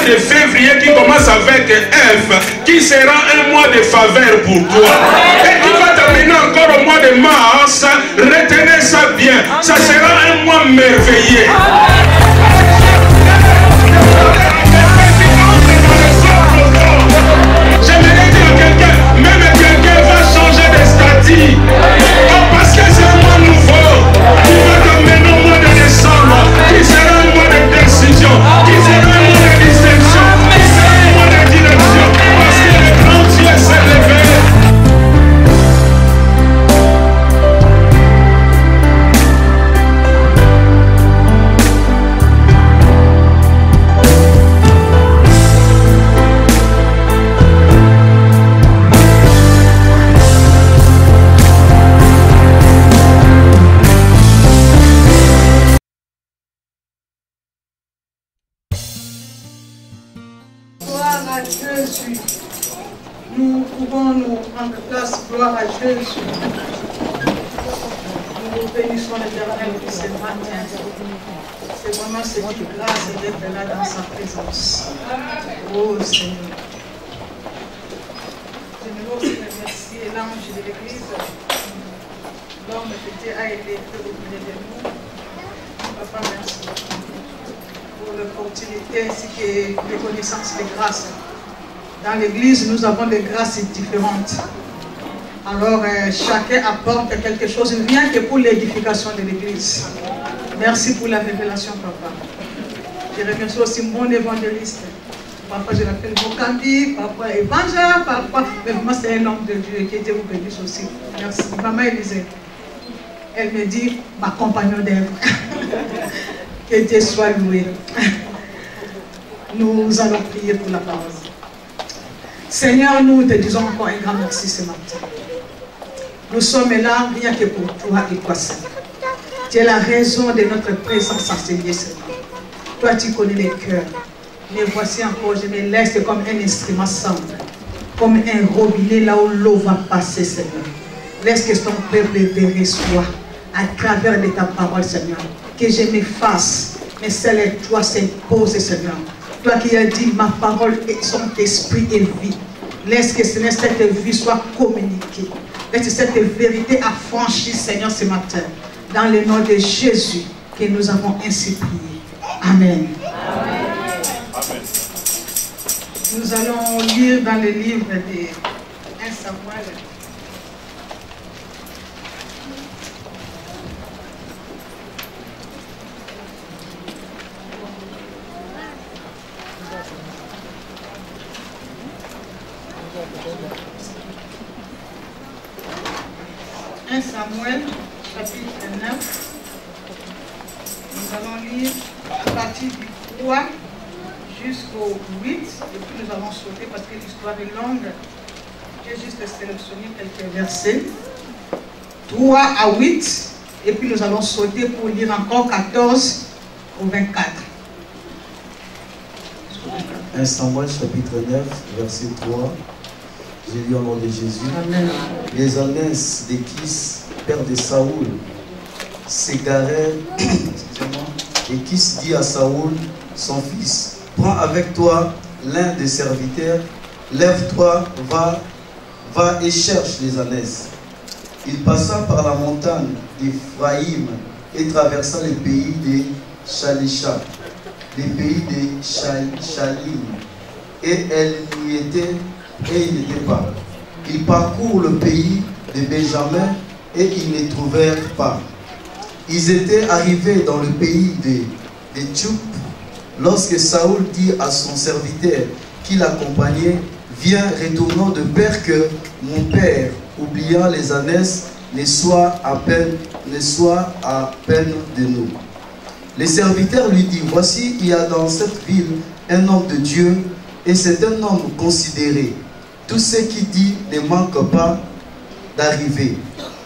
de février qui commence avec F, qui sera un mois de faveur pour toi. Et qui va terminer encore au mois de mars. Retenez ça bien. Ça sera un mois merveilleux. J'aimerais dire à quelqu'un, même quelqu'un va changer de statut. Oh, parce que c'est un mois nouveau. Qui va t'amener au mois de décembre. Qui sera un mois de décision. Qui sera un mois de distinction. Qui sera un mois de direction. Parce que le grand Dieu s'est levé. Jésus. Nous pouvons nous prendre place, gloire à Jésus. Nous bénissons l'Éternel pour ce matin. C'est vraiment cette grâce d'être là dans sa présence. Oh Seigneur. J'aimerais aussi remercier l'ange de l'Église. L'homme qui a été très auprès de nous. Papa, merci pour l'opportunité ainsi que les connaissances de grâce. Dans l'église, nous avons des grâces différentes. Alors, chacun apporte quelque chose, rien que pour l'édification de l'église. Merci pour la révélation, papa. Je remercie aussi mon évangéliste. Parfois, je l'appelle Mokandi, parfois évangile, parfois. Mais vraiment, c'est un homme de Dieu qui Dieu vous bénisse aussi. Merci. Maman Élisée, elle me dit, ma compagnon d'œuvre. Que Dieu soit loué. Nous allons prier pour la parole. Seigneur, nous te disons encore un grand merci ce matin. Nous sommes là rien que pour toi et toi seul. Tu es la raison de notre présence enseignée, Seigneur. Toi, tu connais les cœurs. Mais voici encore, je me laisse comme un instrument sombre, comme un robinet là où l'eau va passer, Seigneur. Laisse que ton peuple te reçoive à travers de ta parole, Seigneur. Que je m'efface, mais celle de toi s'impose, Seigneur. Toi qui as dit, ma parole et son esprit et vie. Laisse que cette vie soit communiquée. Laisse cette vérité affranchie, Seigneur, ce matin. Dans le nom de Jésus, que nous avons ainsi prié. Amen. Amen. Amen. Nous allons lire dans le livre de 1 Samuel. Samuel, chapitre 9. Nous allons lire à partir du 3 jusqu'au 8. Et puis nous allons sauter parce que l'histoire est longue. J'ai juste sélectionné quelques versets. 3 à 8. Et puis nous allons sauter pour lire encore 14 au 24. 1 Samuel, chapitre 9, verset 3. J'ai lu au nom de Jésus. Amen. Les ânesse de Kis, père de Saoul, s'égarèrent, et Kis dit à Saoul, son fils, prends avec toi l'un des serviteurs, lève-toi, va et cherche les ânesses. Il passa par la montagne d'Éphraïm et traversa le pays de Shalisha, le pays de Shalim, et il n'y était pas. Ils parcourent le pays de Benjamin et ils ne trouvèrent pas. Ils étaient arrivés dans le pays de Tchoup lorsque Saoul dit à son serviteur qui l'accompagnait, viens, retournons de peur que mon père, oubliant les ânesses, ne soit à peine de nous. Le serviteur lui dit, voici, il y a dans cette ville un homme de Dieu et c'est un homme considéré. Tout ce qu'il dit ne manque pas d'arriver.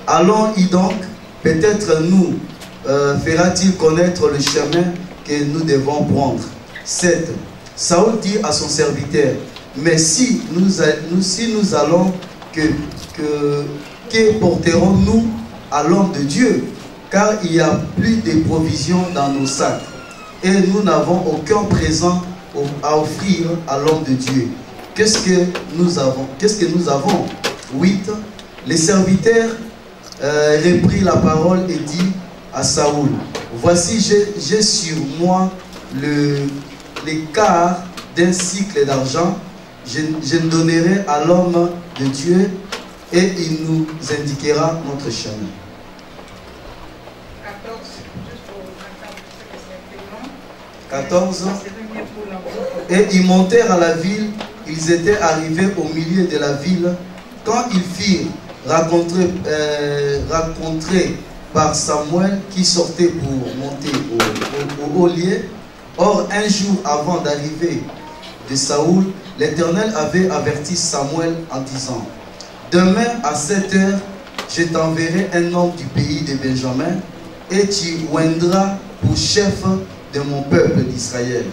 Allons-y donc, peut-être nous fera-t-il connaître le chemin que nous devons prendre. 7. Saoul dit à son serviteur, mais si nous allons, que porterons-nous à l'homme de Dieu? Car il n'y a plus de provisions dans nos sacs. Et nous n'avons aucun présent à offrir à l'homme de Dieu. Qu'est-ce que nous avons? 8. Les serviteurs reprit la parole et dit à Saoul, voici j'ai sur moi les quarts d'un cycle d'argent, je donnerai à l'homme de Dieu et il nous indiquera notre chemin. 14. Et ils montèrent à la ville, ils étaient arrivés au milieu de la ville, quand ils firent rencontrer par Samuel qui sortait pour monter au haut lieu. Or, un jour avant d'arriver de Saoul, l'Éternel avait averti Samuel en disant, demain à 7 heures, je t'enverrai un homme du pays de Benjamin et tu oindras pour chef de mon peuple d'Israël.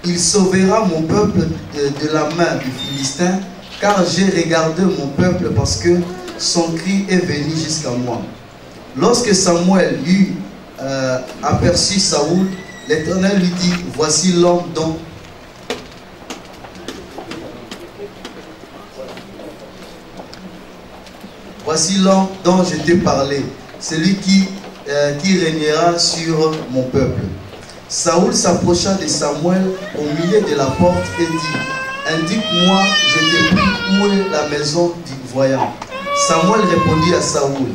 Il sauvera mon peuple de la main du Philistin, car j'ai regardé mon peuple parce que son cri est venu jusqu'à moi. Lorsque Samuel eut aperçu Saoul, l'Éternel lui dit, voici l'homme dont je t'ai parlé, celui qui régnera sur mon peuple. Saoul s'approcha de Samuel au milieu de la porte et dit, indique-moi, je te prie, où est la maison du voyant? Samuel répondit à Saoul,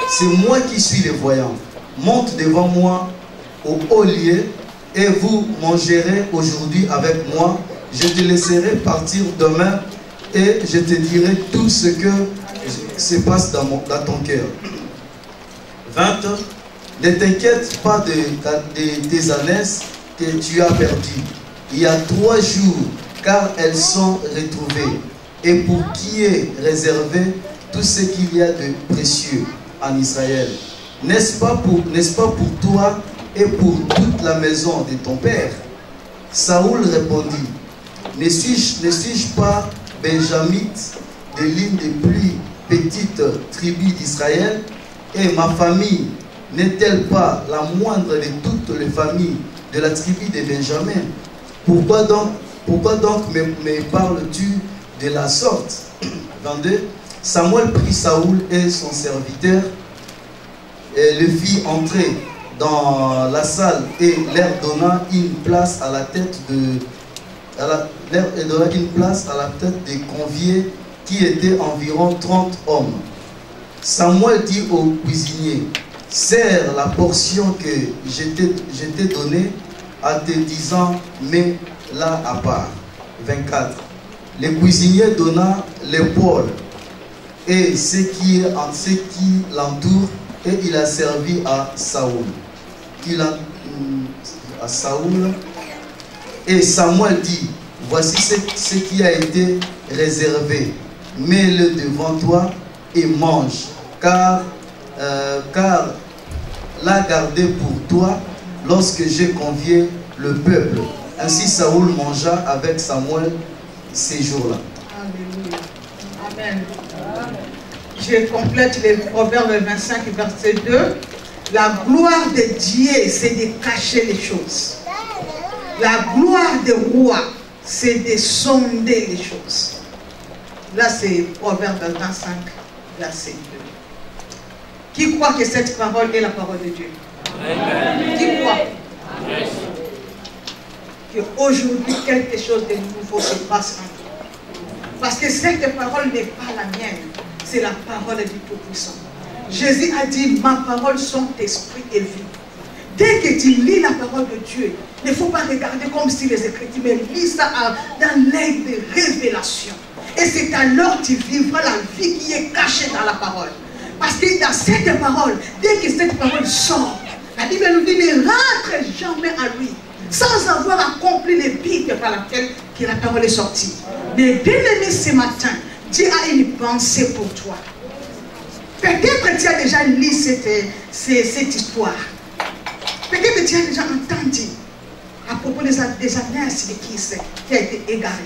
c'est moi qui suis le voyant. Monte devant moi au haut lieu et vous mangerez aujourd'hui avec moi. Je te laisserai partir demain et je te dirai tout ce que se passe dans ton cœur. 20. Ne t'inquiète pas de tes ânesses que tu as perdues. Il y a 3 jours, car elles sont retrouvées. Et pour qui est réservé tout ce qu'il y a de précieux en Israël. N'est-ce pas pour toi et pour toute la maison de ton père? Saoul répondit, ne suis-je pas benjamite de l'une des plus petites tribus d'Israël? Et ma famille n'est-elle pas la moindre de toutes les familles de la tribu de Benjamin? Pourquoi donc me parles-tu de la sorte? 22. Samuel prit Saoul et son serviteur et le fit entrer dans la salle et leur donna une place à la tête des conviés qui étaient environ 30 hommes. Samuel dit au cuisinier, serre la portion que je t'ai donnée en te disant, mets-la à part. 24. Le cuisinier donna l'épaule et ce qui l'entoure, et il a servi à Saoul. Et Samuel dit, voici ce qui a été réservé, mets-le devant toi et mange, car l'a gardé pour toi lorsque j'ai convié le peuple. Ainsi Saoul mangea avec Samuel ces jours-là. Alléluia. Amen. Je complète les Proverbes 25, verset 2. La gloire de Dieu, c'est de cacher les choses. La gloire des rois, c'est de sonder les choses. Là, c'est Proverbe 25, verset 2. Qui croit que cette parole est la parole de Dieu? Amen. Qui croit? Amen. Qu'aujourd'hui, quelque chose de nouveau se passe en toi. Parce que cette parole n'est pas la mienne. C'est la parole du Tout-Puissant. Jésus a dit, ma parole sont esprit et vie. Dès que tu lis la parole de Dieu, il ne faut pas regarder comme si les Écritures, mais lis ça dans l'œil de révélation. Et c'est alors que tu vivras la vie qui est cachée dans la parole. Parce que dans cette parole, dès que cette parole sort, la Bible nous dit, ne rentre jamais à lui, sans avoir accompli les buts par laquelle la parole est sortie. Mais bien aimé ce matin, Dieu a une pensée pour toi. Peut-être tu as déjà lu cette histoire. Peut-être tu as déjà entendu à propos des ânes qui a été égaré.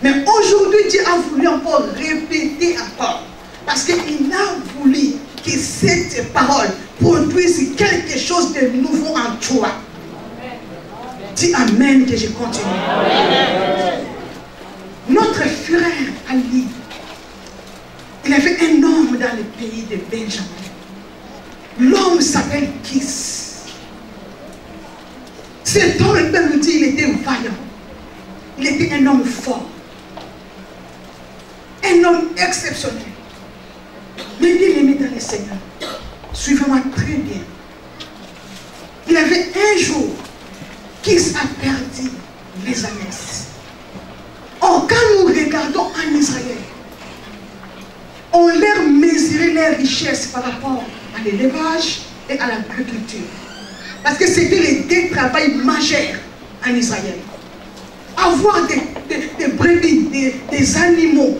Mais aujourd'hui, Dieu a voulu encore répéter encore. Parce qu'il a voulu que cette parole produise quelque chose de nouveau en toi. Dis Amen que je continue. Amen. Notre frère Ali, il avait un homme dans le pays de Benjamin. L'homme s'appelle Kis. Cet homme, il nous dit, il était vaillant. Il était un homme fort. Un homme exceptionnel. Mais bien aimé dans le Seigneur. Suivez-moi très bien. Il y avait un jour Kis a perdu les ânesses. Or, quand nous regardons en Israël, on leur mesurait leurs richesses par rapport à l'élevage et à l'agriculture. Parce que c'était les deux travails majeurs en Israël. Avoir des brebis, des animaux,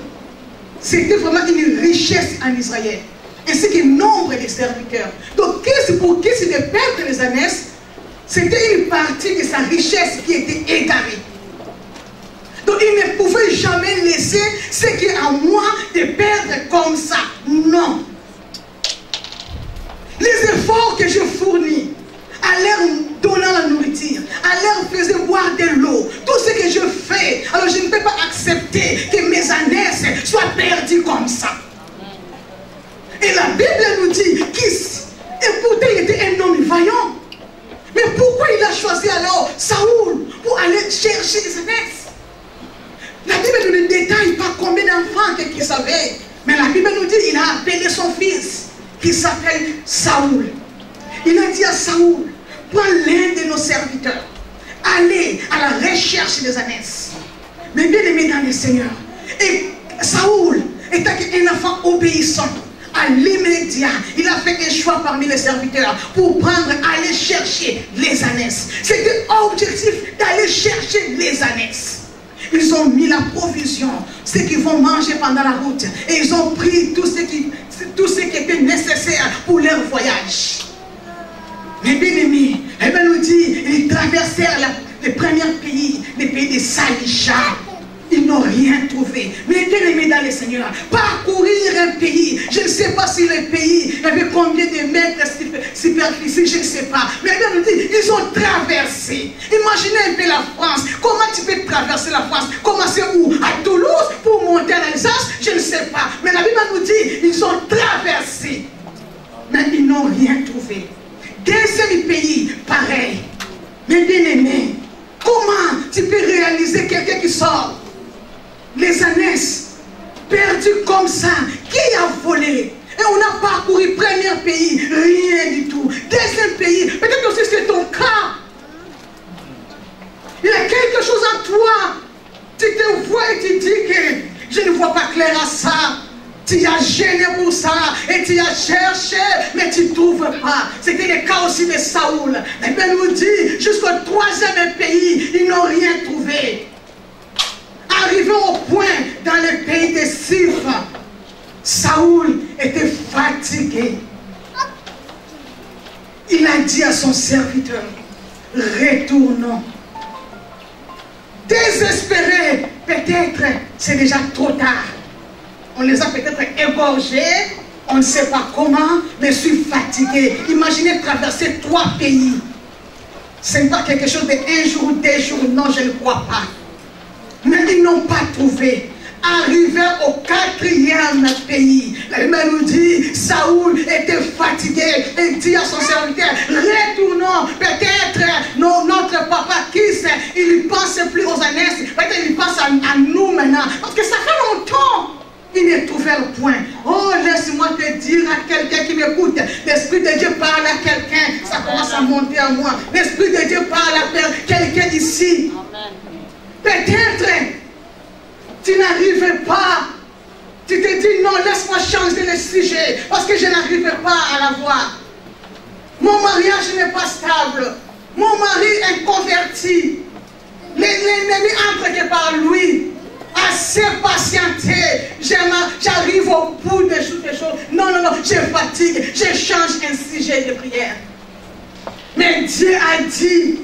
c'était vraiment une richesse en Israël. Ainsi que nombre de serviteurs. Donc, pour Kis de perdre les ânesses, c'était une partie de sa richesse qui était égarée. Donc, il ne pouvait jamais laisser ce qui est à moi de perdre comme ça. Non. Les efforts que je fournis, à leur donnant la nourriture, à leur faisant boire de l'eau, tout ce que je fais, alors je ne peux pas accepter que mes ânesses soient perdues comme ça. Et la Bible nous dit Kis, et pourtant il était un homme vaillant. Mais pourquoi il a choisi alors Saoul pour aller chercher les ânesses? La Bible ne nous détaille pas combien d'enfants Kis avait. Mais la Bible nous dit qu'il a appelé son fils, qui s'appelle Saoul. Il a dit à Saoul, prends l'un de nos serviteurs, allez à la recherche des ânesses. Mais bien aimé dans le Seigneur. Et Saoul était un enfant obéissant. À l'immédiat, il a fait un choix parmi les serviteurs pour aller chercher les ânesses. C'était objectif d'aller chercher les ânesses. Ils ont mis la provision, ce qu'ils vont manger pendant la route. Et ils ont pris tout ce qui était nécessaire pour leur voyage. Mais bien aimés, nous dit, ils traversèrent les premiers pays, les pays de Salisha. Ils n'ont rien trouvé. Mais bien aimé dans le Seigneur, parcourir un pays, je ne sais pas si le pays avait combien de mètres superficie, je ne sais pas. Mais bien nous dit, ils ont traversé. Imaginez un peu la France. Comment tu peux traverser la France? Commencer où? À Toulouse pour monter en Alsace? Je ne sais pas. Mais la Bible nous dit, ils ont traversé. Mais ils n'ont rien trouvé. Deuxième pays, pareil. Mais bien aimé, comment tu peux réaliser quelqu'un qui sort? Les ânesses perdues comme ça, qui a volé? Et on a parcouru premier pays, rien du tout. Deuxième pays, peut-être aussi c'est ton cas. Il y a quelque chose en toi. Tu te vois et tu dis que je ne vois pas clair à ça. Tu as gêné pour ça et tu as cherché, mais tu ne trouves pas. C'était le cas aussi de Saoul. Et bien nous dit, jusqu'au troisième pays, ils n'ont rien trouvé. Arrivé au point dans le pays de Sif, Saoul était fatigué. Il a dit à son serviteur, retournons. Désespéré, peut-être c'est déjà trop tard. On les a peut-être égorgés, on ne sait pas comment, mais je suis fatigué. Imaginez traverser 3 pays. Ce n'est pas quelque chose de 1 jour, 2 jours, non, je ne crois pas. Mais ils n'ont pas trouvé. Arrivé au 4e pays, la Bible nous dit, Saoul était fatigué et dit à son serviteur, retournons, peut-être notre papa Kis, il ne pense plus aux ânesses, peut-être il pense à nous maintenant, parce que ça fait longtemps. Il ne trouvait le point. Oh, laisse-moi te dire à quelqu'un qui m'écoute, l'Esprit de Dieu parle à quelqu'un, ça commence à monter à moi. L'Esprit de Dieu parle à quelqu'un ici. Peut-être tu n'arrives pas. Tu te dis non, laisse-moi changer le sujet parce que je n'arrive pas à la voir. Mon mariage n'est pas stable. Mon mari est converti. L'ennemi entre que par lui. Assez patienté. J'arrive au bout des choses. Non, je fatigue. Je change un sujet de prière. Mais Dieu a dit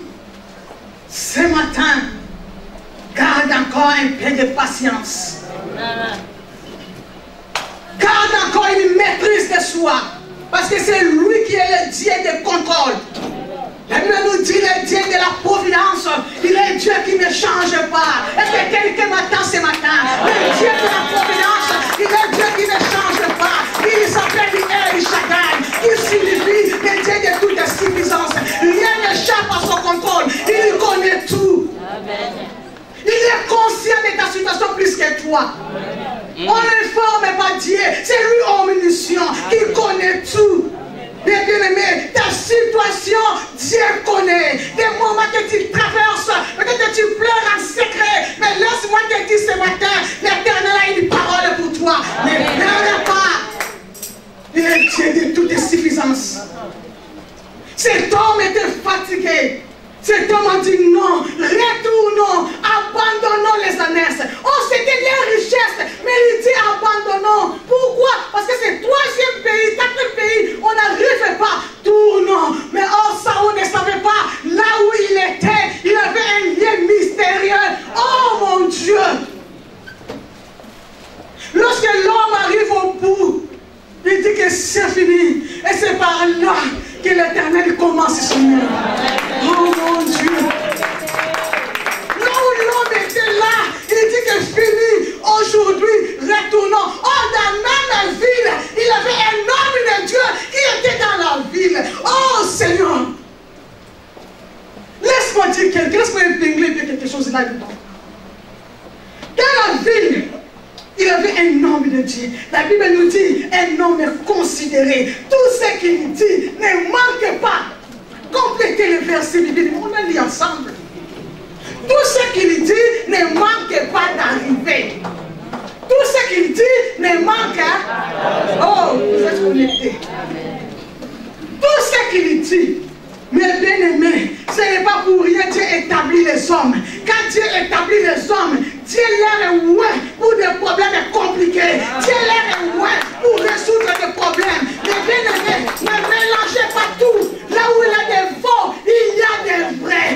ce matin, garde encore un peu de patience. Garde encore une maîtrise de soi. Parce que c'est lui qui est le Dieu de contrôle. La Bible nous dit le Dieu de la providence. confidence. Il est Dieu qui ne change pas. Est-ce que quelqu'un m'attend ce matin? Le Dieu de la providence, il est Dieu qui ne change pas. Il s'appelle El Shaddai, qui signifie le Dieu de toute suffisance. Rien n'échappe à son contrôle. Il connaît tout. Il est conscient de ta situation plus que toi. On est fort mais pas Dieu. C'est lui omniscient qui connaît tout. Bien aimé, ta situation, Dieu connaît. Des moments que tu traverses, peut-être que tu pleures en secret. Mais laisse-moi te dire ce matin, l'Éternel a une parole pour toi. Ne pleure pas. Il est Dieu de toute suffisance. Cet homme était fatigué. Cet homme a dit non, retournons, abandonnons les annexes. Oh, c'était les richesses, mais il dit abandonnons. Pourquoi? Parce que c'est troisième pays, quatrième pays, on n'arrive pas. Tournons. Mais oh, Saoul ne savait pas là où il était. Il avait un lien mystérieux. Oh mon Dieu. Lorsque l'homme arrive au bout, il dit que c'est fini. Et c'est par là que l'Éternel commence son œuvre. Oh mon Dieu. Là où l'homme était là, il dit que fini. Aujourd'hui, retournons. Oh, dans la même ville, il avait un homme de Dieu qui était dans la ville. Oh Seigneur. Laisse-moi dire laisse-moi épingler quelque chose là-dedans. Dans la ville, il avait un homme de Dieu. La Bible nous dit un homme considéré. Tout ce qu'il dit ne manque pas. Complétez le verset biblique. On a lu ensemble. Tout ce qu'il dit ne manque pas d'arriver. Tout ce qu'il dit ne manque pas. Oh, vous êtes connectés. Tout ce qu'il dit. Mais bien aimé, ce n'est pas pour rien Dieu établit les hommes. Quand Dieu établit les hommes, Dieu leur est loin pour des problèmes compliqués. Dieu leur est loin pour résoudre des problèmes. Mais bien aimé, ne mélangez pas tout. Là où il y a des faux, il y a des vrais.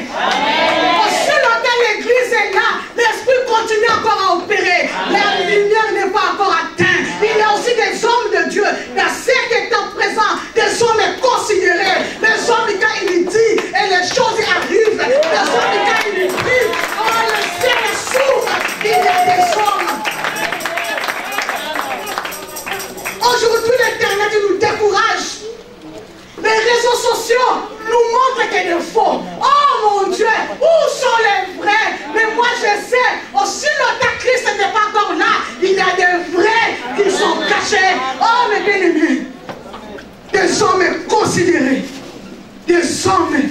Si longtemps l'église est là, l'esprit continue encore à opérer. La lumière n'est pas encore atteinte. Il y a aussi des hommes de Dieu dans cet temps présent, des hommes considérés, des hommes quand il dit et les choses arrivent, des hommes quand il dit, oh le ciel s'ouvre, il y a des hommes. Aujourd'hui l'Éternel nous décourage. Les réseaux sociaux nous montrent qu'il est faux. Oh mon Dieu, où sont les vrais? Mais moi je sais, aussi longtemps que Christ n'est pas encore là, il y a des vrais qui sont cachés. Oh mes bien-aimés, des hommes considérés, des hommes,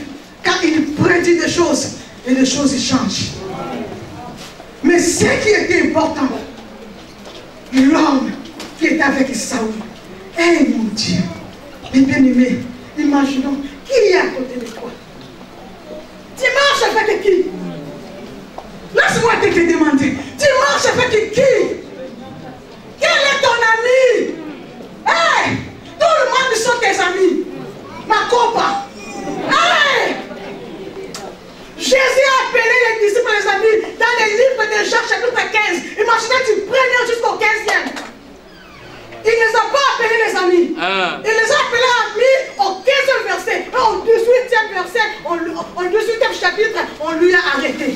quand ils prédisent des choses, et les choses ils changent. Mais ce qui était important, l'homme qui était avec Saoul, eh mon Dieu, les bien-aimés, imaginons qui est à côté de toi. Tu marches avec qui? Laisse-moi te demander. Tu marches avec qui? Quel est ton ami? Hey, tout le monde sont tes amis. Ma copa. Hey, Jésus a appelé les disciples les amis dans les livres de Jean chapitre 15. Imaginez du premier jusqu'au 15e. Il ne les a pas appelés les amis. Il les a appelés amis au 15e verset. Et au 18e verset, au 18e chapitre, on lui a arrêté.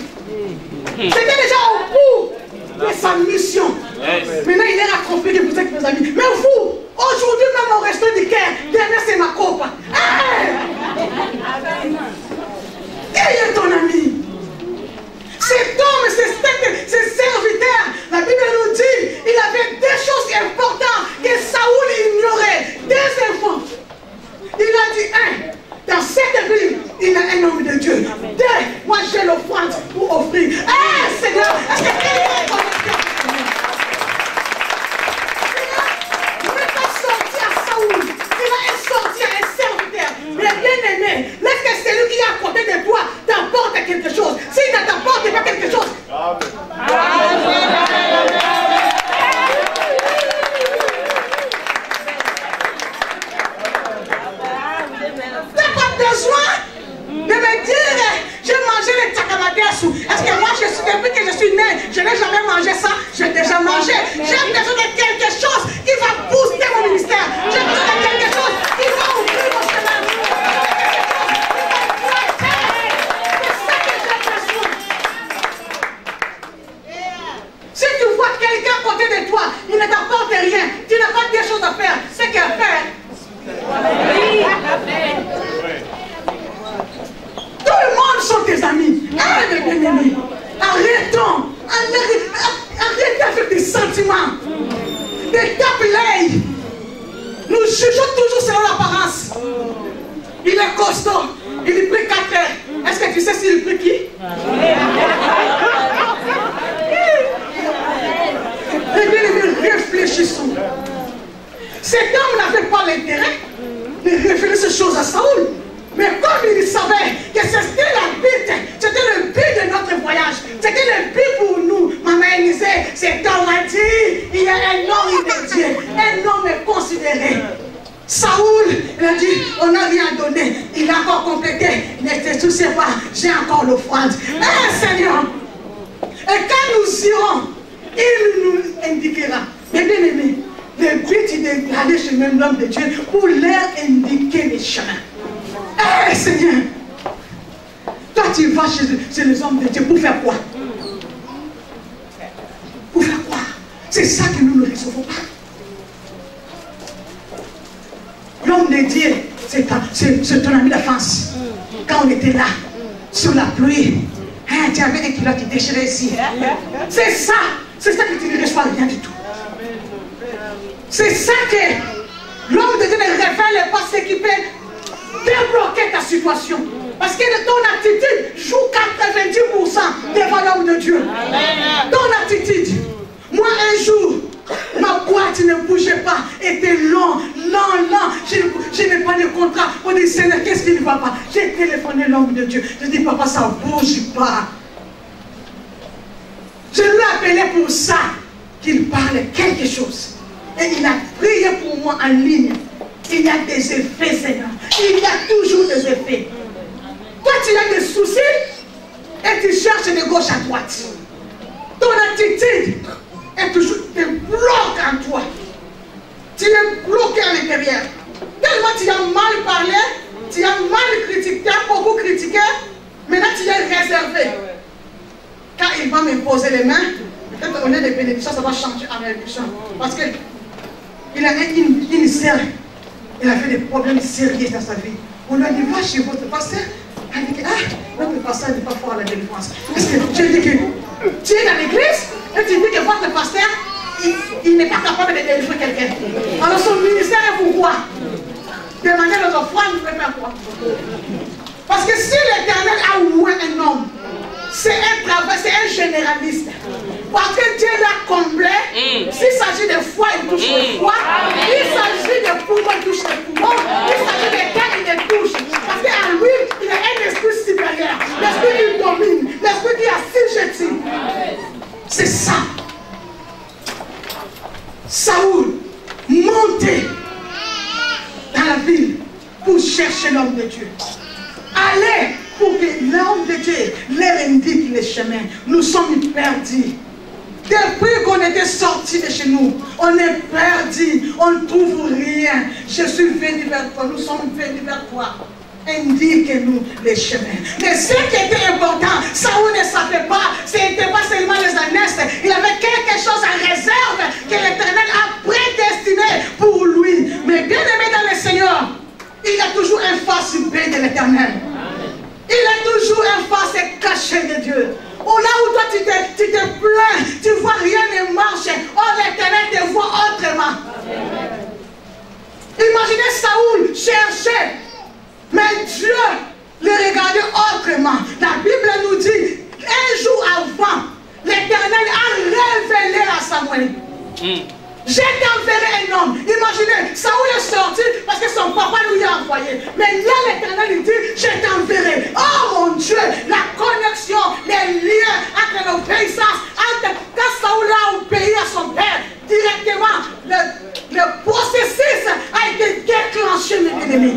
C'était déjà au bout de sa mission. Maintenant, il est accompli que vous êtes mes amis. Mais vous, aujourd'hui même au resto du cœur, derrière c'est ma copa. Hey! Qui est ton ami? Cet homme, ce serviteur, la Bible nous dit, il avait des choses importantes que Saoul ignorait. Des enfants. Il a dit, dans cette ville, il y a un homme de Dieu. Deux, moi j'ai l'offrande pour offrir. Seigneur, est-ce que quelqu'un est connecté? Il n'est pas sorti à Saoul. Il a sorti à un serviteur. Mais bien aimé, laisse que celui qui est à côté de toi t'apporte quelque chose. S'il ne t'apporte pas quelque chose, t'as pas besoin de me dire j'ai mangé les tchakamadesu. Est-ce que moi depuis que je suis né, je n'ai jamais mangé ça? J'ai déjà mangé. J'ai besoin de quelque chose qui va booster mon ministère. J'ai besoin de quelque chose qui va ouvrir mon chemin. C'est ça que j'ai besoin. bien-aimés. Arrêtons. Arrêtez avec des sentiments, des tape-l'œil. Nous jugeons toujours selon l'apparence. Il est costaud. Il prie 4 heures. Est-ce que tu sais s'il prie qui? Eh bien, nous réfléchissons. Cet homme n'avait pas l'intérêt de révéler ces choses à Saoul. Mais comme il savait que c'était la but, c'était le but de notre voyage, c'était le but pour nous. Maman disait, cet homme a dit, il y a un homme de Dieu, un homme considéré. Saoul, il a dit, on n'a rien donné. Il a encore complété. Il ne te soucie pas, j'ai encore l'offrande. Seigneur, et quand nous irons, il nous indiquera. Mais bien aimé, le but est d'aller chez même l'homme de Dieu pour leur indiquer les chemins. Seigneur, toi tu vas chez les hommes de Dieu pour faire quoi? Pour faire quoi? C'est ça que nous ne recevons pas. L'homme de Dieu, c'est ton ami d'enfance. Quand on était là, sous la pluie, tu avais un kilo qui déchirait ici. C'est ça que tu ne reçois rien du tout. C'est ça que l'homme de Dieu ne révèle pas, ce qui peut débloquer ta situation. Parce que ton attitude joue 90% devant l'homme de Dieu. Ton attitude. Moi, un jour, ma boîte ne bougeait pas, était long. Je n'ai pas de contrat. On dit, Seigneur, qu'est-ce qui ne va pas? J'ai téléphoné l'homme de Dieu. Je dis, papa, ça ne bouge pas. Je lui ai appelé pour ça, qu'il parle quelque chose. Et il a prié pour moi en ligne. Il y a des effets, Seigneur. Il y a toujours des effets. Toi, tu as des soucis et tu cherches de gauche à droite. Ton attitude est toujours te bloque en toi. Tu es bloqué à l'intérieur. Tellement tu as mal parlé, tu as mal critiqué, tu as beaucoup critiqué. Maintenant, tu es réservé. Quand il va me poser les mains, peut-être on est des bénéficiaires, ça va changer en bénédiction. Parce qu'il a une sœur. Il a fait des problèmes sérieux dans sa vie. On lui a dit, va chez votre pasteur. Elle dit, notre pasteur n'est pas fort à la délivrance. Parce que je dis que tu es dans l'église et tu dis que votre pasteur, il n'est pas capable de délivrer quelqu'un. Alors son ministère est pourquoi? Demander aux offrandes, il peut faire quoi? Parce que si l'Éternel a ouvert un homme, c'est un travail, c'est un généraliste. Parce que Dieu l'a comblé. S'il s'agit de foi, il touche le foie. Il s'agit de poumons, il touche le poumon. Il s'agit de cœur, il les touche. Parce qu'en lui, il a un esprit supérieur. L'esprit qui domine. L'esprit qui assujettit. C'est ça. Saoul montait dans la ville pour chercher l'homme de Dieu. Allez pour que l'homme de Dieu leur indique les chemins. Nous sommes perdus. Depuis qu'on était sortis de chez nous, on est perdus. On ne trouve rien. Je suis venu vers toi. Nous sommes venus vers toi. Indique-nous les chemins. Mais ce qui était important, Saoul ne savait pas. Ce n'était pas seulement les ânesses. Il avait quelque chose en réserve que l'Éternel a prédestiné pour lui. Mais bien aimé dans le Seigneur, il y a toujours un face B de l'Éternel. Il est toujours un face caché de Dieu. Oh, là où toi tu te plains, tu vois rien ne marche. Oh, l'Éternel te voit autrement. Imaginez Saoul chercher, mais Dieu le regardait autrement. La Bible nous dit, un jour avant, l'Éternel a révélé à Samuel. Je t'enverrai un homme. Imaginez, Saoul est sorti parce que son papa lui a envoyé. Mais là, l'Éternel lui dit, je t'enverrai. Oh mon Dieu, la connexion, les liens entre l'obéissance, quand Saoul a obéi à son père, directement, le processus a été déclenché, mes bien-aimés.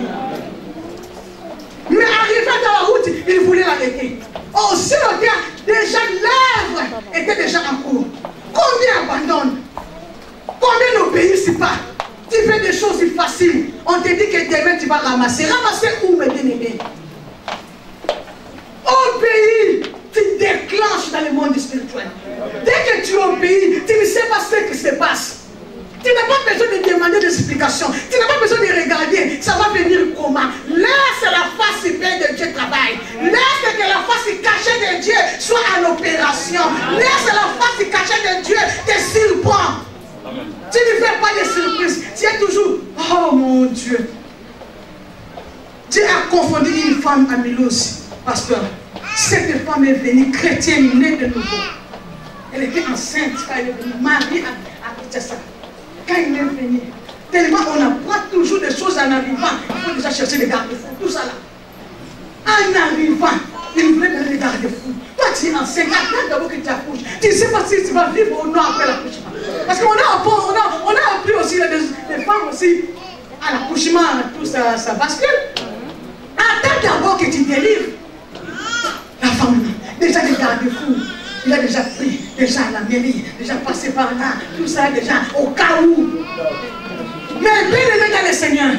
Mais arrivé dans la route, il voulait l'arrêter. Oh, sur le terre, déjà l'œuvre était déjà en cours. Combien abandonnent? Combien n'obéissent pas? Tu fais des choses faciles. On te dit que demain tu vas ramasser. Ramasser où, mes bien-aimés? Obéis, tu déclenches dans le monde spirituel. Dès que tu obéis, tu ne sais pas ce qui se passe. Tu n'as pas besoin de demander des explications. Tu n'as pas besoin de regarder. Ça va venir comment? Laisse la face belle de Dieu travaille. Laisse que la face cachée de Dieu soit à l'opération. Laisse la face cachée de Dieu te surprendre. Tu ne fais pas de surprise. Tu es toujours, oh mon Dieu. Dieu a confondu une femme à Milos, pasteur. Cette femme est venue chrétienne, née de nouveau. Elle était enceinte quand elle est venue, mariée à Kinshasa. Quand elle est venue, tellement on apprend toujours des choses en arrivant. Il faut déjà chercher les garde-fous, tout ça là. En arrivant, il voulait donner les garde-fous. Toi tu es enceinte, attends d'abord que tu accouches. Tu ne sais pas si tu vas vivre ou non après l'accouchement. Parce qu'on a appris aussi les femmes aussi à l'accouchement, tout ça bascule. Attends d'abord que tu délivres. La femme, déjà les garde-fous, il a déjà pris, déjà à la mairie, déjà passé par là, tout ça déjà, au cas où. Mais bien aimé dans le Seigneur.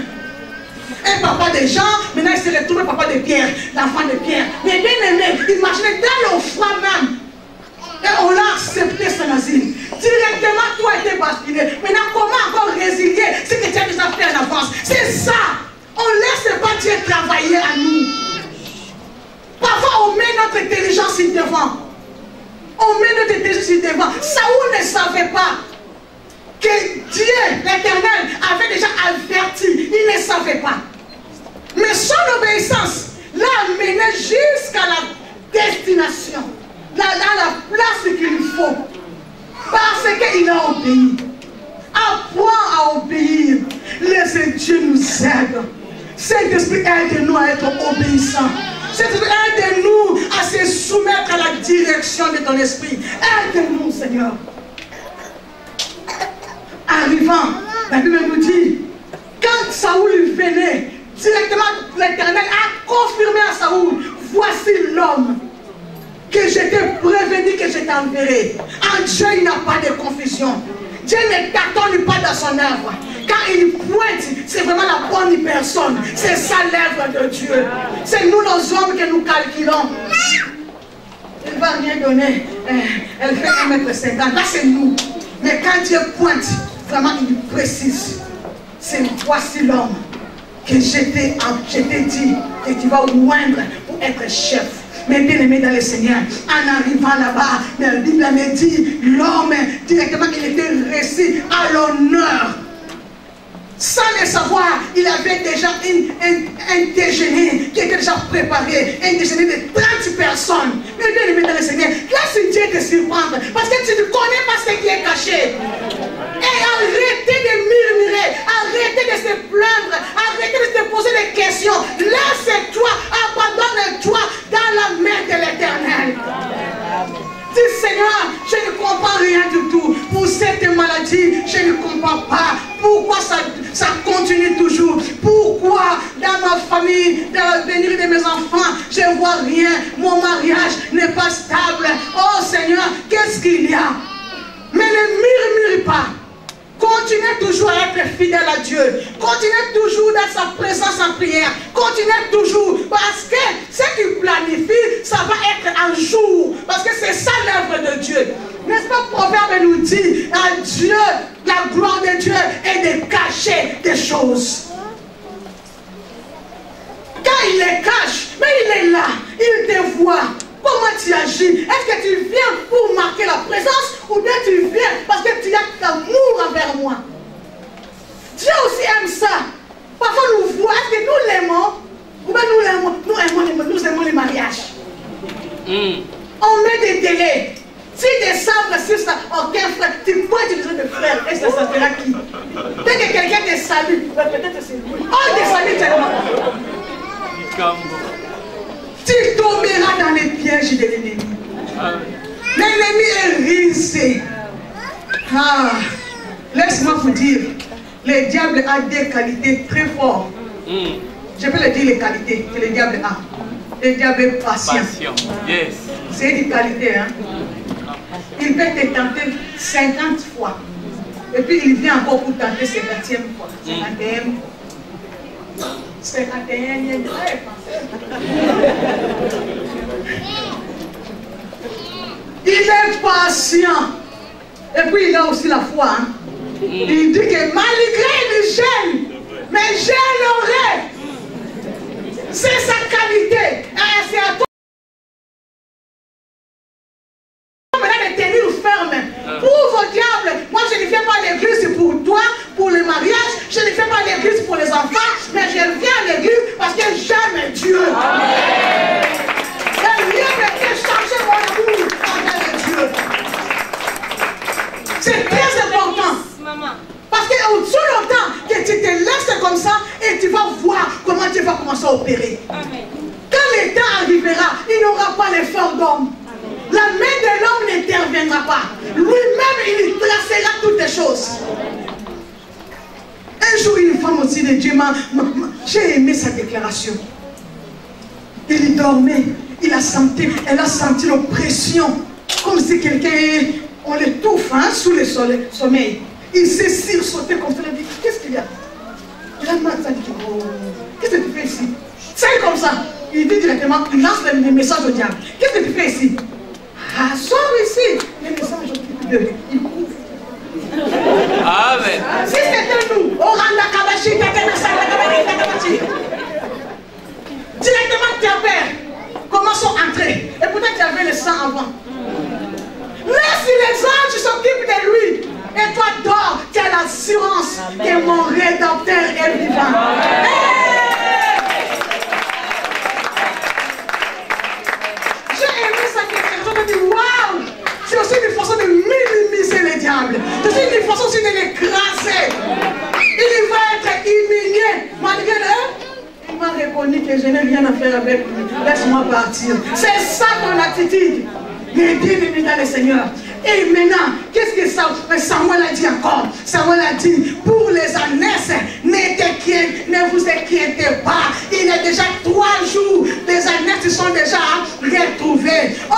Un papa de Jean, maintenant il se retrouve papa de Pierre, l'enfant de Pierre. Mais bien aimé, imaginez dans le froid même. Et on l'a accepté son asile. Directement, toi était basculé. Maintenant, comment encore résilier ce que tu as déjà fait en avance? C'est ça. On ne laisse pas Dieu travailler à nous. Parfois, on met notre intelligence sur devant. On met notre intelligence sur devant. Saoul ne savait pas que Dieu, l'Éternel, avait déjà averti. Il ne savait pas. Mais son obéissance l'a amené jusqu'à la destination. Dans la place qu'il faut. Parce qu'il a obéi. Apprends à obéir. Laissez Dieu nous aide. Saint-Esprit, aide-nous à être obéissants. Saint-Esprit, aide-nous à se soumettre à la direction de ton esprit. Aide-nous, Seigneur. Arrivant, la Bible nous dit, quand Saoul venait, directement l'Éternel a confirmé à Saoul, voici l'homme que je t'ai prévenu que je t'enverrai. En Dieu, il n'y a pas de confusion. Dieu ne t'attend pas dans son œuvre. Quand il pointe, c'est vraiment la bonne personne. C'est ça l'œuvre de Dieu. C'est nous, nos hommes, que nous calculons. Il ne va rien donner. Elle fait 1,50 m. Là, c'est nous. Mais quand Dieu pointe, vraiment, il précise. C'est voici l'homme que je t'ai dit que tu vas oindre pour être chef. Mais bien aimé dans le Seigneur, en arrivant là-bas, la Bible me dit, l'homme, directement, il était réussi à l'honneur. Sans le savoir, il avait déjà un déjeuner qui était déjà préparé, un déjeuner de 30 personnes. Mais bien aimé dans le Seigneur, laisse Dieu te surprendre, parce que tu ne connais pas ce qui est caché. Et arrêtez de murmurer, arrêtez de se plaindre, arrêtez de se poser des questions. Laisse-toi, abandonne-toi dans la main de l'Éternel. Dis Seigneur, je ne comprends rien du tout. Pour cette maladie, je ne comprends pas. Pourquoi ça continue toujours? Pourquoi dans ma famille, dans l'avenir de mes enfants, je ne vois rien? Mon mariage n'est pas stable. Oh Seigneur, qu'est-ce qu'il y a? Mais ne murmure pas. Continuez toujours à être fidèle à Dieu. Continuez toujours dans sa présence en prière. Continuez toujours. Parce que ce qu'il planifie, ça va être un jour. Parce que c'est ça l'œuvre de Dieu. N'est-ce pas, Proverbe nous dit, à Dieu, la gloire de Dieu est de cacher des choses. Quand il les cache, mais il est là, il te voit. Comment tu agis? Est-ce que tu viens pour marquer la présence ou bien tu viens parce que tu as l'amour envers moi? Dieu aussi aime ça. Parfois nous voit, est-ce que nous l'aimons? Ou bien nous aimons les mariages. On met des délais. Si des sabres, si ça, ok frère, tu peux utiliser de frère. Et ça sera qui? Dès que quelqu'un te salue, peut-être c'est lui. Oh, te salue tellement. Tu tomberas dans les pièges de l'ennemi. L'ennemi est risé. Laisse-moi vous dire, le diable a des qualités très fortes. Je peux le dire les qualités que le diable a. Le diable est patient. Yes. C'est une qualité, hein. Il peut te tenter 50 fois. Et puis il vient encore pour tenter 50e fois. 51e fois. 51e il est patient. Et puis il a aussi la foi. Hein. Il dit que malgré le gêne, mais je l'aurai. C'est sa qualité. C'est à toi. vas voir comment Dieu va commencer à opérer. Quand le temps arrivera, il n'aura pas l'effort d'homme. La main de l'homme n'interviendra pas. Lui-même, il tracera toutes les choses. Un jour, une femme aussi de Dieu j'ai aimé sa déclaration. Il dormait, elle a senti l'oppression, comme si quelqu'un, on l'étouffe sous le sommeil. Il s'est sursauté comme ça, il a dit, qu'est-ce qu'il y a? Il a mal, ça dit, oh, qu'est-ce que tu fais ici? C'est comme ça. Il dit directement, il lance le message au diable. Qu'est-ce que tu fais ici? Ah, sors ici. Le message au diable, il couvre. Amen. Si c'était nous, on rend Kabashi, directement tu avais comment sont entrés. Et pourtant tu avais le sang avant. Mais si les anges s'occupent de lui, et toi dors, tu as l'assurance que mon rédempteur est vivant. J'ai aimé ça question, je me dis waouh! C'est aussi une façon de minimiser le diable. C'est aussi une façon aussi de l'écraser. Il va être humilié. Malgré il m'a reconnu que je n'ai rien à faire avec lui. Laisse-moi partir. C'est ça ton attitude. Mais bienvenue dans le Seigneur. Et maintenant, qu'est-ce que Samuel a dit encore? Samuel a dit, pour les ânesses, ne vous inquiétez pas. Il est déjà 3 jours. Les ânesses sont déjà retrouvés. Oh,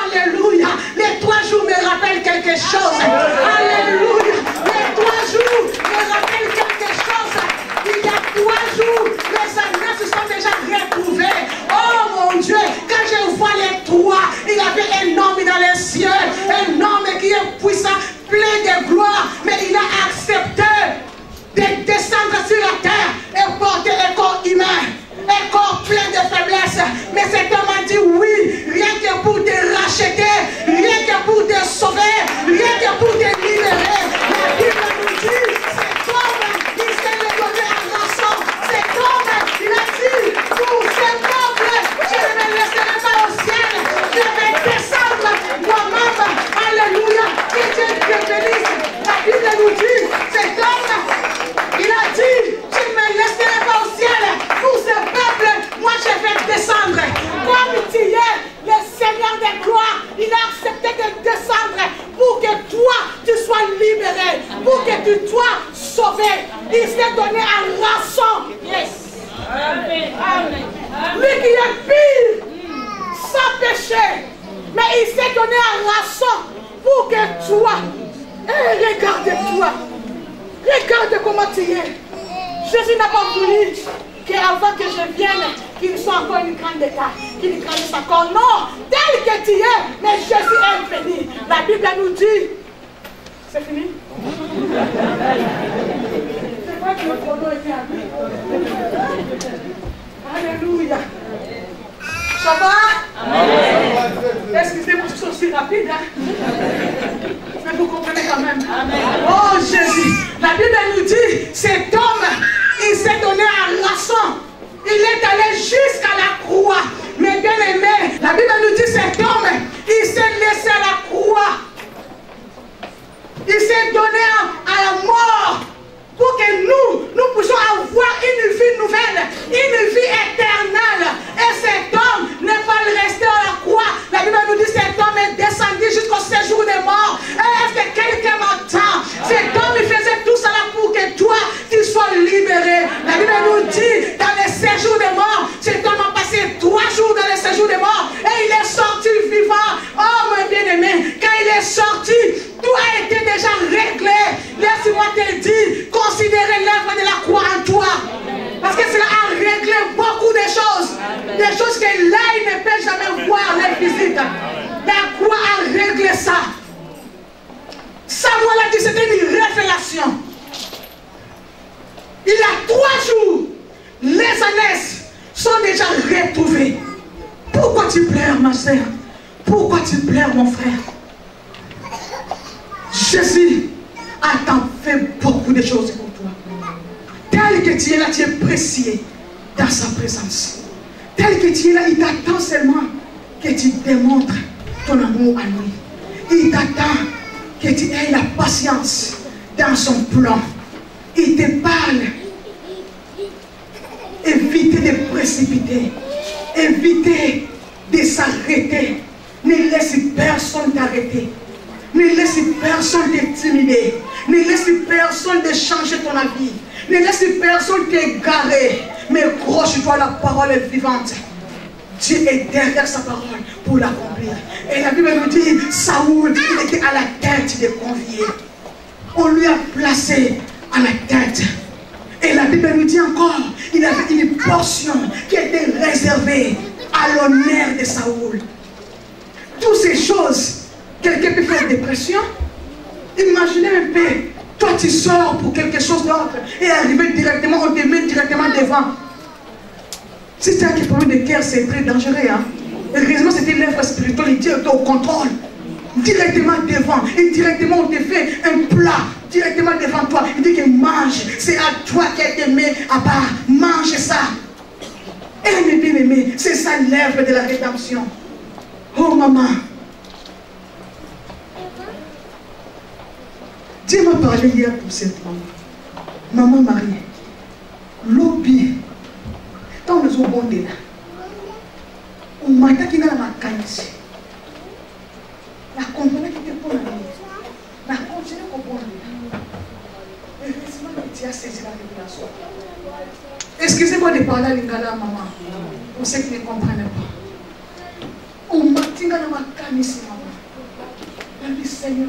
alléluia. Les 3 jours me rappellent quelque chose. Alléluia. Les 3 jours me rappellent quelque chose. Il y a 3 jours, les ânesses sont déjà retrouvés. Oh mon Dieu, quand je vois les 3, il y avait un homme dans les cieux, un homme qui est puissant, plein de gloire, mais il a accepté de descendre sur la terre et porter un corps humain, un corps plein de faiblesse. Mais cet homme a dit oui, rien que pour te racheter, rien que pour te sauver, rien que pour te libérer. La Bible nous dit, cet homme, il s'est donné en rançon. Cet homme, il a dit, pour ce peuple, je ne me laisserai pas au ciel, je vais descendre moi-même. Alléluia, que Dieu te bénisse. La Bible nous dit, cet homme, il a dit, je ne me laisserai pas au ciel, pour ce peuple, moi je vais descendre. Comme tu es le Seigneur des gloires, il a accepté de descendre pour que toi, tu sois libéré, pour que tu sois sauvé. Il s'est donné en rançon. Yes. Amen. Lui qui est pire, sans péché, mais il s'est donné en rançon pour que toi, regarde-toi, regarde comment tu es. Jésus n'a pas voulu qu'avant que je vienne, qu'il soit encore une grande état, qu'il grandisse encore. Non, tel que tu es, mais Jésus est venu. La Bible nous dit, c'est fini? C'est pas que le chrono était à lui. Alléluia. Ça va? Excusez-moi, je suis aussi rapide. Mais vous comprenez quand même. Oh Jésus, la Bible nous dit, cet homme, il s'est donné en rançon. Il est allé jusqu'à la croix. Mais bien aimé, la Bible nous dit, cet homme, il s'est laissé à la croix. Il s'est donné à la mort pour que nous puissions avoir une vie nouvelle, une vie éternelle. Et cet homme n'est pas resté à la croix. La Bible nous dit, cet homme est descendu jusqu'au séjour des morts. Est-ce que quelqu'un m'entend? Cet homme, il faisait tout cela pour que toi, tu sois libéré. La Bible nous dit, dans le séjour des morts, cet homme a passé 3 jours dans le séjour des morts et il est sorti vivant. Oh mon bien-aimé, quand il est sorti, tout a été déjà réglé. Laisse-moi te dire, considérez l'œuvre de la croix en toi. Parce que cela a réglé beaucoup de choses. Des choses que l'œil ne peut jamais voir, l'œil physique. La croix a réglé ça. Samuel a dit, c'était une révélation. Il y a 3 jours, les ânesses sont déjà retrouvées. Pourquoi tu pleures, ma soeur? Pourquoi tu pleures, mon frère? Jésus a fait beaucoup de choses pour toi. Tel que tu es là, tu es précieux dans sa présence. Tel que tu es là, il t'attend seulement que tu démontres ton amour à lui. Il t'attend que tu aies la patience dans son plan. Il te parle Évitez de précipiter. Évitez de s'arrêter. Ne laisse personne t'arrêter. Ne laisse personne t'intimider. Ne laisse personne de changer ton avis. Ne laisse personne t'égarer. Mais accroche-toi à la parole vivante. Dieu est derrière sa parole pour l'accomplir. Et la Bible nous dit, Saoul, il était à la tête des conviés. On lui a placé à la tête. Et la Bible nous dit encore, il avait une portion qui était réservée à l'honneur de Saoul. Toutes ces choses, quelqu'un peut faire dépression. Imaginez un peu, toi tu sors pour quelque chose d'autre et arriver directement, on te met directement devant. Si tu as un problème de cœur, c'est très dangereux. Hein? Heureusement, c'était l'œuvre spirituelle, Dieu est au contrôle. Directement devant, et directement on te fait un plat, directement devant toi. Il dit que mange, c'est à toi qui a été mis à part. Mange ça. Et mes bien-aimés, c'est ça l'œuvre de la rédemption. Oh maman. Dieu m'a parlé hier pour cette maman. Maman Marie. Lobby. Tant nous avons bon là. On m'a dit qu'il y a ma canisse. La compagnie qui était pour la vie. La continue au bon là. Heureusement que tu as saisi la révélation. Excusez-moi de parler à l'ingala maman. Pour ceux qui ne comprennent pas. On m'a dit qu'il y a ma canisse maman. Elle dit Seigneur.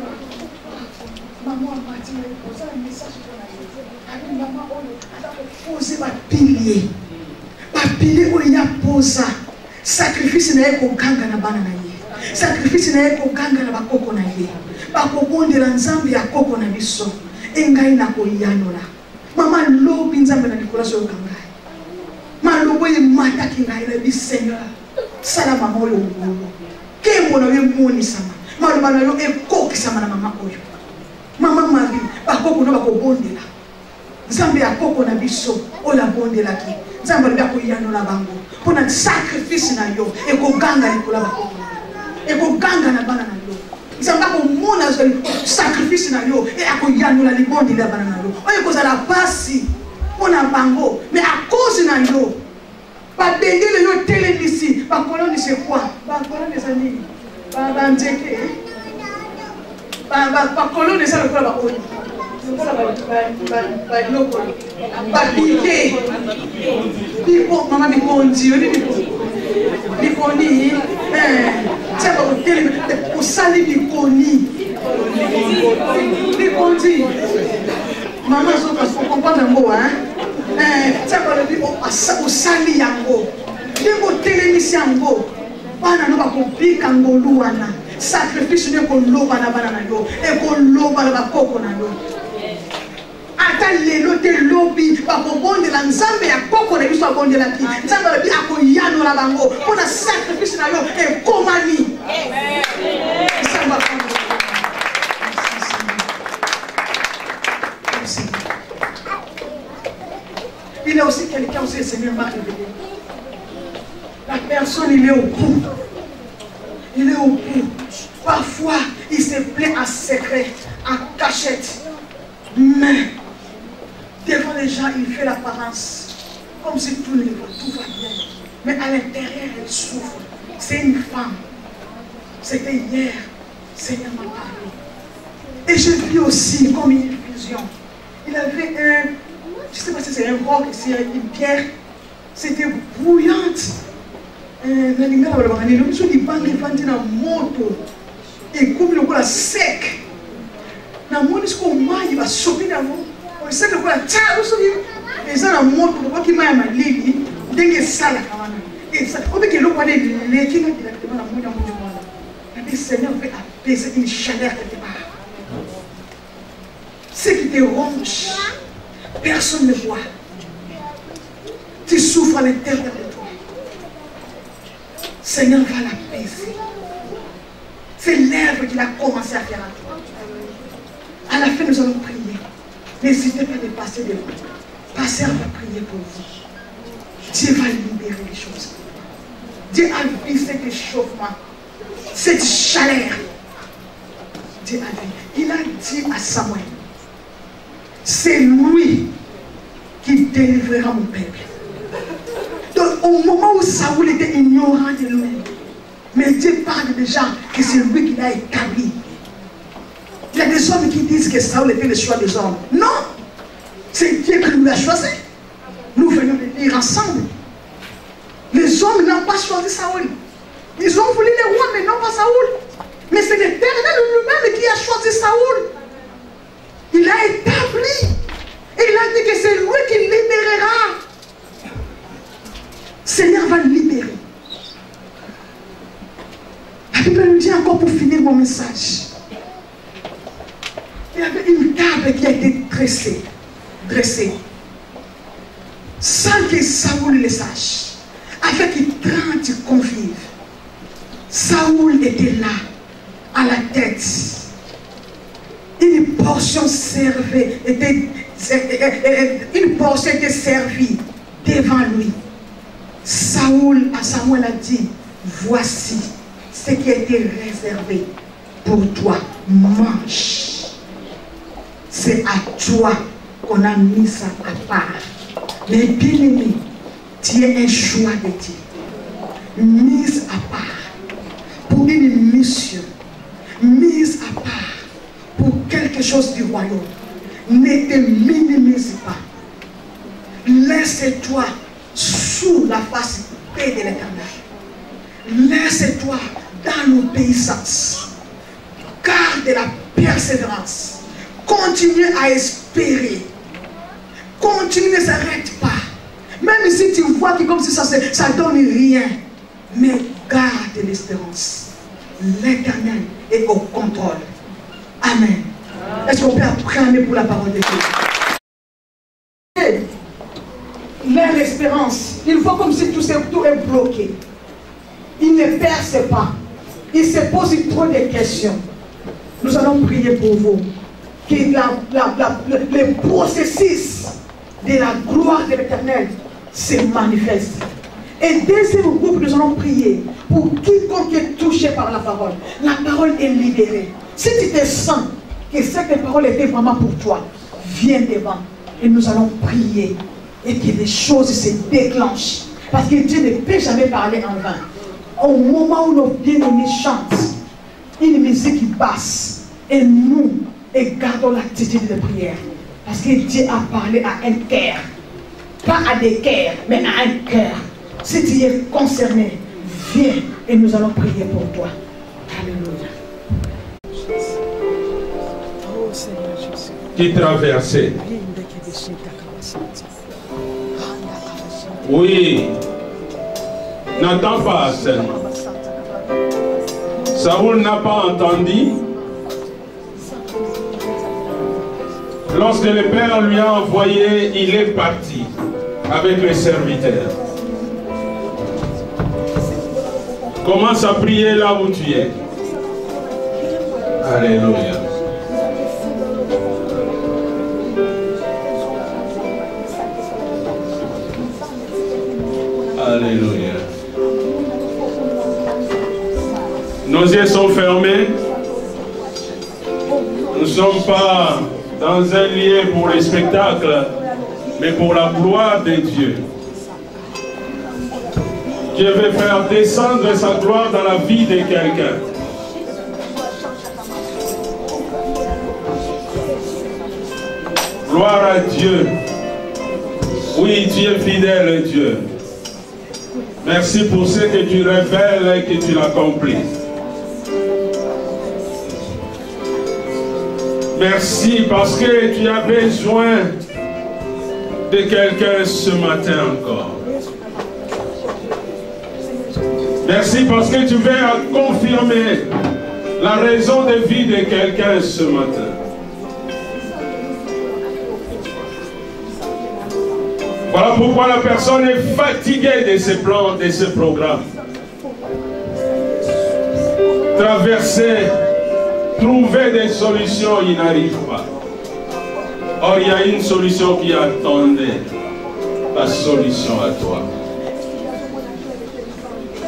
Maman m'a dit, posez un message pour la vie. Maman, elle a posé ma pilier. Ma pilier, où il y a posé. Sacrifice n'est qu'au ganga na banana. Sacrifice n'est qu'au ganga na bakoko na ye. Bakobonde la nzambi ya koko na biso. Engai na ko yanola. Maman lobi nzambi na likola so ganga. Malobo ye mata kingai na bi Seigneur. Sala mama oyo ngolo. Kembo na ye moni sama. Maloba na yo ekoki sama na mama oyo. Maman Marie, bakoko no bakobondela. Nzambe ya koko na biso, ola bondela ki. Nzambe ya ko yanola bango. Pona sacrifice na yo, ekoganga likola bakoko. Ekoganga na bana na yo. Nzambe ko mona sacrifice na yo, e ako yanola libondela bana na yo. Oyo kozala pasi pona bango, mais à cause na yo. Ba bendele yo telemisi, ba koloni c'est quoi? Ba koloni des amis. Ba ndeke. Ba colonne ça le ba oni. Ba piqué. Pico maman mi kondi, mi koni. Ça va hôtel au sali mi koni. Mi kondi. Maman so parce qu'on comprend ngo hein. Ça va le au sali yango. Ndeko telemisi yango. Bana no ba kopika ngolu wana. Sacrifice ne ko loba na bana na yo e ko loba na bakoko na yo ata lelo te lobi ba ko bonde la nzambe ya koko na biso abonde la ki nzambe la bi akoyano la bango pona sacrifice na yo e komani amen. Il y a aussi quelqu'un aussi, le Seigneur m'a révélé. La personne, il est au bout. Il est au bout. Parfois, il se plaît en secret, en cachette. Mais, devant les gens, il fait l'apparence. Comme si tout va bien. Mais à l'intérieur, elle souffre. C'est une femme. C'était hier. Seigneur m'a parlé. Et j'ai vu aussi comme une vision. Il avait un, je ne sais pas si c'est un roc, c'est une pierre. C'était bouillante. Et comme le voilà sec. Na moni sko mai va choper na mo. On sait que voilà tcha so et ça na moto ko ki mai malili ndenge sala kawana. Et ça on peut que le connaît les qui directement na mo na mo na. Le Seigneur veut apaiser une chaleur quelque part. Ce qui te ronge, personne ne voit. Tu souffres à l'intérieur de toi. Seigneur va l'apaiser. C'est l'œuvre qu'il a commencé à faire à toi. À la fin, nous allons prier. N'hésitez pas de passer devant. Pasteur va prier pour vous. Dieu va libérer les choses. Dieu a vu cet échauffement, cette chaleur. Dieu a vu. Il a dit à Samuel, c'est lui qui délivrera mon peuple. Au moment où Saoul était ignorant de lui, mais Dieu parle déjà que c'est lui qui l'a établi. Il y a des hommes qui disent que Saoul était le choix des hommes. Non, c'est Dieu qui nous l'a choisi. Nous venons de lire ensemble. Les hommes n'ont pas choisi Saoul. Ils ont voulu les rois, mais non pas Saoul. Mais c'est l'Éternel lui-même qui a choisi Saoul. Il a établi. Et il a dit que c'est lui qui libérera. Seigneur va libérer. La Bible nous dit encore pour finir mon message. Il y avait une table qui a été dressée, sans que Saoul le sache, avec 30 convives. Saoul était là, à la tête. Une portion était servie devant lui. Samuel a dit, voici ce qui a été réservé pour toi, mange. C'est à toi qu'on a mis ça à part. Mais bien aimé, tu es un choix de Dieu. Mise à part pour une mission. Mise à part pour quelque chose du royaume. Ne te minimise pas. Laisse-toi sous la face de l'Éternel. Laisse-toi dans l'obéissance. Garde la persévérance. Continue à espérer. Continue, ne s'arrête pas. Même si tu vois que comme si ça ne donne rien. Mais garde l'espérance. L'Éternel est au contrôle. Amen. Est-ce qu'on peut acclamer pour la parole de Dieu? Leur espérance, il faut comme si tout est bloqué. Il ne perce pas. Il se pose trop de questions. Nous allons prier pour vous. Que le processus de la gloire de l'Éternel se manifeste. Et deuxième groupe, nous allons prier pour quiconque est touché par la parole. La parole est libérée. Si tu te sens que cette parole était vraiment pour toi, viens devant et nous allons prier et que les choses se déclenchent. Parce que Dieu ne peut jamais parler en vain. Au moment où nos bien-aimés chantent, une musique qui passe et nous gardons l'attitude de prière. Parce que Dieu a parlé à un cœur. Pas à des cœurs, mais à un cœur. Si tu es concerné, viens et nous allons prier pour toi. Alléluia. Qui traversait. Oui. N'attends pas seulement. Saoul n'a pas entendu. Lorsque le Père lui a envoyé, il est parti avec les serviteurs. Commence à prier là où tu es. Alléluia. Alléluia. Nos yeux sont fermés. Nous ne sommes pas dans un lieu pour les spectacles, mais pour la gloire de Dieu. Dieu veut faire descendre sa gloire dans la vie de quelqu'un. Gloire à Dieu. Oui, tu es fidèle, Dieu. Merci pour ce que tu révèles et que tu l'accomplis. Merci parce que tu as besoin de quelqu'un ce matin encore. Merci parce que tu veux confirmer la raison de vie de quelqu'un ce matin. Voilà pourquoi la personne est fatiguée de ce plan, de ce programme. Traverser, trouver des solutions, il n'arrive pas. Or, il y a une solution qui attendait la solution à toi.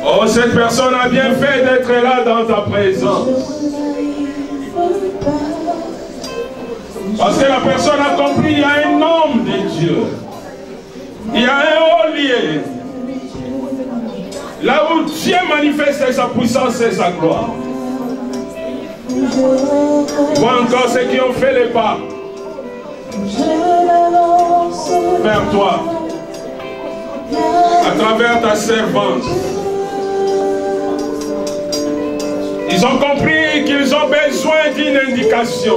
Oh, cette personne a bien fait d'être là dans ta présence. Parce que la personne a compris, il y a un homme de Dieu. Il y a un haut lieu. Là où Dieu manifeste sa puissance et sa gloire. Vois encore ceux qui ont fait les pas vers toi, à travers ta servante. Ils ont compris qu'ils ont besoin d'une indication.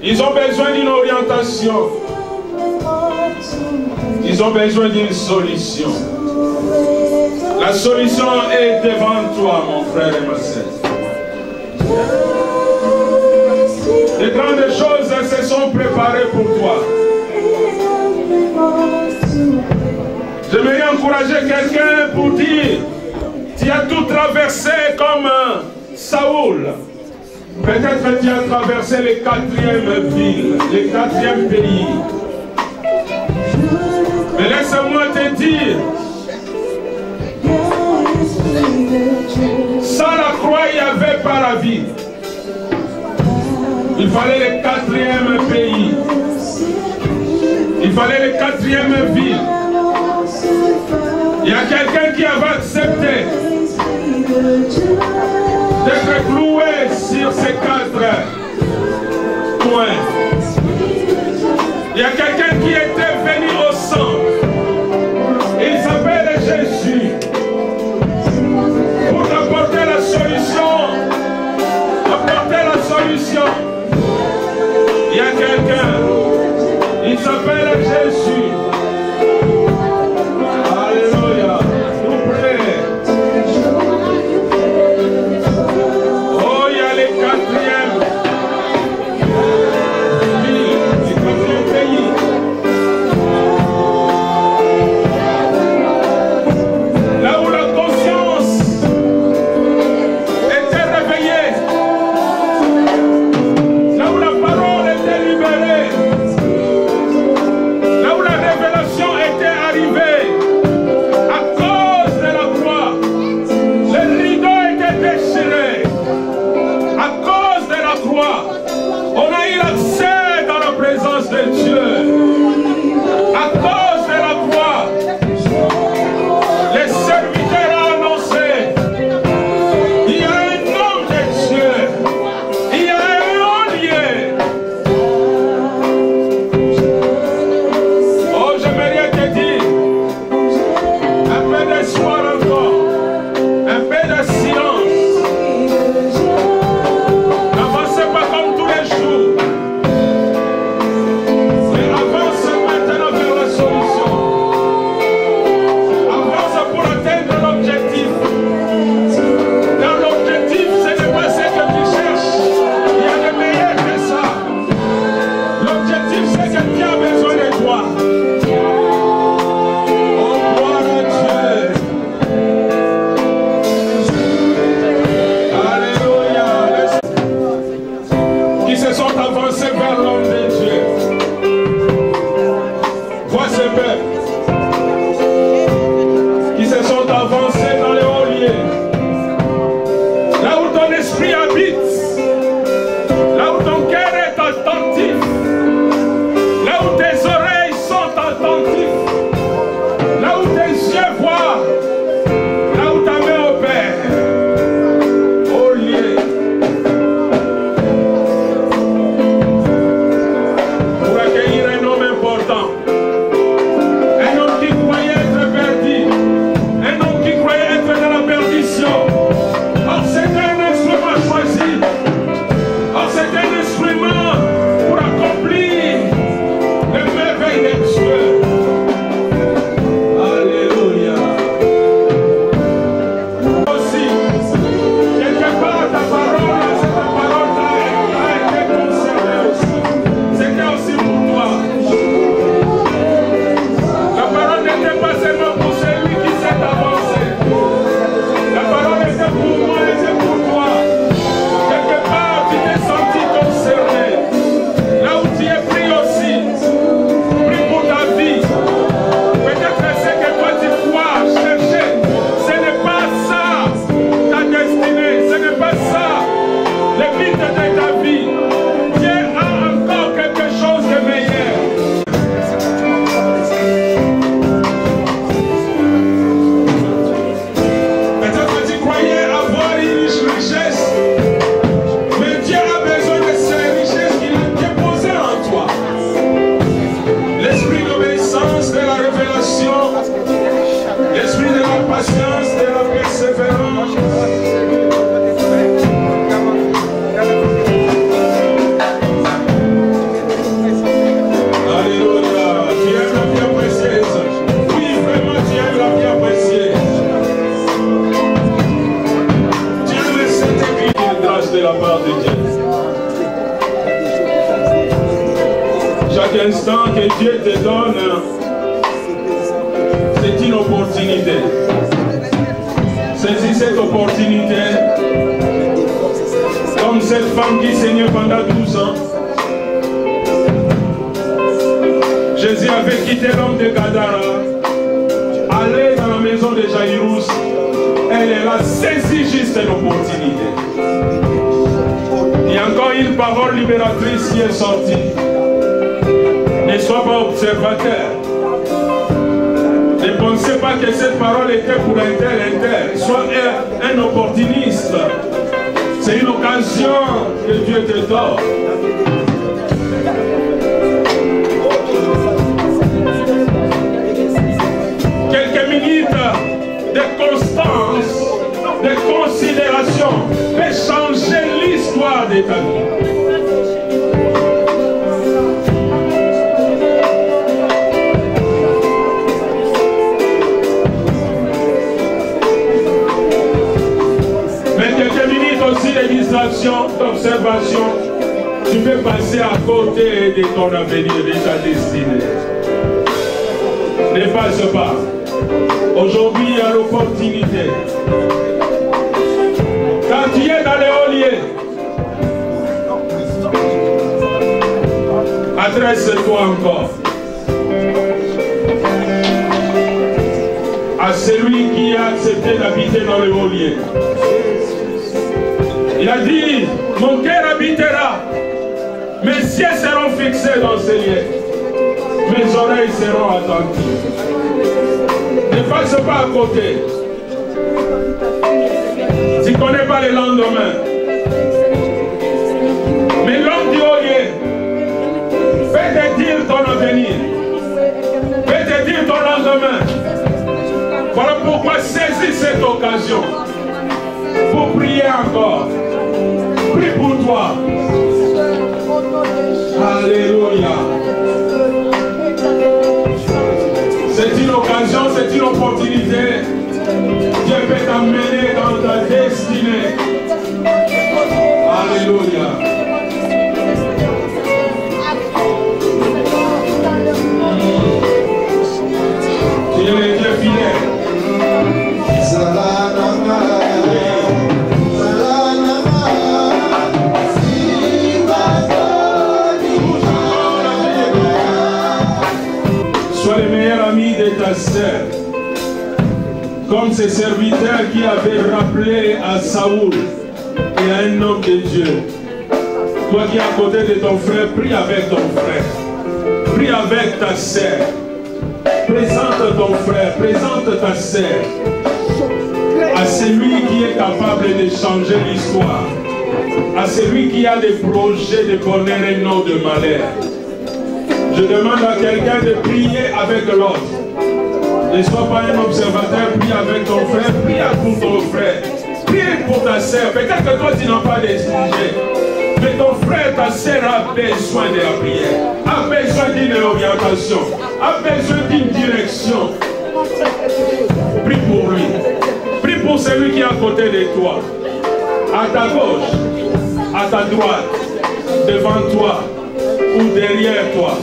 Ils ont besoin d'une orientation. Ils ont besoin d'une solution. La solution est devant toi, mon frère et ma sœur. De grandes choses se sont préparées pour toi. J'aimerais encourager quelqu'un pour dire, tu as tout traversé comme Saoul. Peut-être que tu as traversé les 4e villes, les 4e pays. Mais laisse-moi te dire, sans la croix, il n'y avait pas la vie. Il fallait le 4e pays. Il fallait le 4e ville. Il y a quelqu'un qui avait accepté d'être cloué sur ces 4 points. Il y a quelqu'un qui était venu au sang. Il s'appelle Jésus. Pour apporter la solution. Apporter la solution. Il y a quelqu'un. Il s'appelle Jésus. Alléluia. Nous prions. Oh, il y a les 4e de la part de Dieu. Chaque instant que Dieu te donne, c'est une opportunité. Saisis cette opportunité. Comme cette femme qui saignait pendant 12 ans. Jésus avait quitté l'homme de Gadara, allé dans la maison de Jairus. Elle a saisi juste l'opportunité. Il y a encore une parole libératrice qui est sortie. Ne sois pas observateur. Ne pensez pas que cette parole était pour un tel. Sois un opportuniste. C'est une occasion que Dieu te donne. Quelques minutes de constance, de considération peut changer l'histoire de ta vie. Mais quelques minutes aussi de distraction, d'observation, tu peux passer à côté de ton avenir, de ta destinée. Ne passe pas. Aujourd'hui, il y a l'opportunité. Quand tu es dans les hauts lieux, adresse-toi encore à celui qui a accepté d'habiter dans les hauts lieux. Il a dit, mon cœur habitera, mes yeux seront fixés dans ces lieux, mes oreilles seront attentives. Ne passe pas à côté. Tu ne connais pas le lendemain. Mais l'homme du haut lieu peut te dire ton avenir, peut te dire ton lendemain. Voilà pourquoi saisis cette occasion pour prier encore. Prie pour toi. Alléluia. C'est une occasion, c'est une opportunité. Dieu peut t'amener dans ta destinée. Alléluia. Tu es le Dieu fidèle. Sois le meilleur ami de ta sœur. Comme ces serviteurs qui avaient rappelé à Saoul et à un homme de Dieu. Toi qui es à côté de ton frère, prie avec ton frère. Prie avec ta sœur. Présente ton frère, présente ta sœur à celui qui est capable de changer l'histoire, à celui qui a des projets de bonheur et non de malheur. Je demande à quelqu'un de prier avec l'autre. Ne sois pas un observateur, prie avec ton frère, prie pour ton frère, prie pour ta sœur. Peut-être que toi tu n'as pas de sujet, mais ton frère, ta sœur a besoin de la prière, a besoin d'une orientation, a besoin d'une direction. Prie pour lui, prie pour celui qui est à côté de toi, à ta gauche, à ta droite, devant toi ou derrière toi.